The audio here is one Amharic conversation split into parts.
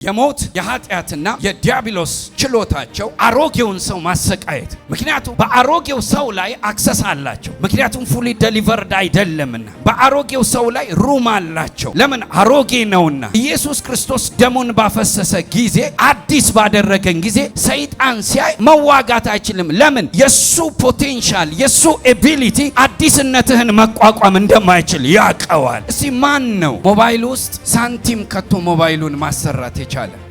የሞት የኃጢአትና የዲያብሎስ ችሎታቸው አሮጌውን ሰው ማሰቃየት። ምክንያቱም በአሮጌው ሰው ላይ አክሰስ አላቸው። ምክንያቱም ፉሊ ዴሊቨርድ አይደለምና በአሮጌው ሰው ላይ ሩም አላቸው። ለምን? አሮጌ ነውና። ኢየሱስ ክርስቶስ ደሙን ባፈሰሰ ጊዜ አዲስ ባደረገን ጊዜ ሰይጣን ሲያይ መዋጋት አይችልም። ለምን? የሱ ፖቴንሻል የሱ ኤቢሊቲ አዲስነትህን መቋቋም እንደማይችል ያውቀዋል። እስቲ ማን ነው ሞባይል ውስጥ ሳንቲም ከቶ ሞባይሉን ማሰራት ይቻላል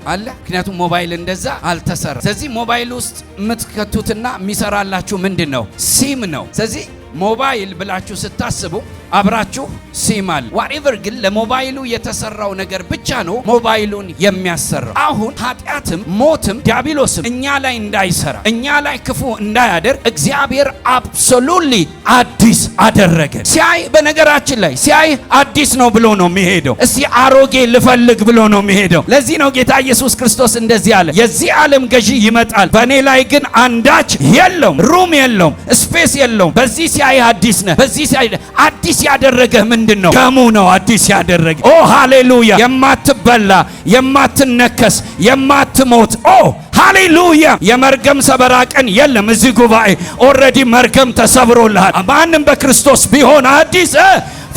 አለ? ምክንያቱም ሞባይል እንደዛ አልተሰራ። ስለዚህ ሞባይል ውስጥ የምትከቱትና የሚሰራላችሁ ምንድነው? ሲም ነው። ስለዚህ ሞባይል ብላችሁ ስታስቡ አብራችሁ ሲም አለ። ዋትኤቨር ግን ለሞባይሉ የተሰራው ነገር ብቻ ነው ሞባይሉን የሚያሰራው። አሁን ኃጢአትም ሞትም ዲያብሎስም እኛ ላይ እንዳይሰራ እኛ ላይ ክፉ እንዳያደርግ እግዚአብሔር አብሶሉትሊ አዲስ አደረገ። ሲያይ በነገራችን ላይ ሲያይ አዲስ ነው ብሎ ነው የሚሄደው። እስቲ አሮጌ ልፈልግ ብሎ ነው የሚሄደው። ለዚህ ነው ጌታ ኢየሱስ ክርስቶስ እንደዚህ አለ፣ የዚህ ዓለም ገዢ ይመጣል፣ በእኔ ላይ ግን አንዳች የለውም፣ ሩም የለውም፣ ስፔስ የለውም። በዚህ ሲያይ አዲስ ነህ። በዚህ ሲያይ አዲስ ያደረገ ምንድነው? ደሙ ነው አዲስ ያደረገ። ኦ ሃሌሉያ! የማትበላ የማትነከስ የማትሞት ኦ ሃሌሉያ! የመርገም ሰበራ ቀን የለም። እዚህ ጉባኤ ኦልሬዲ መርገም ተሰብሮልሃል። ማንም በክርስቶስ ቢሆን አዲስ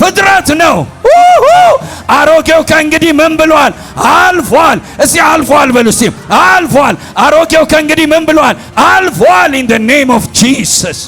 ፍጥረት ነው። አሮጌው ከእንግዲህ ምን ብሏል? አልፏል። እስቲ አልፏል በሉ። እስቲ አልፏል። አሮጌው ከእንግዲህ ምን ብሏል? አልፏል። ኢን ዘ ኔም ኦፍ ጂሰስ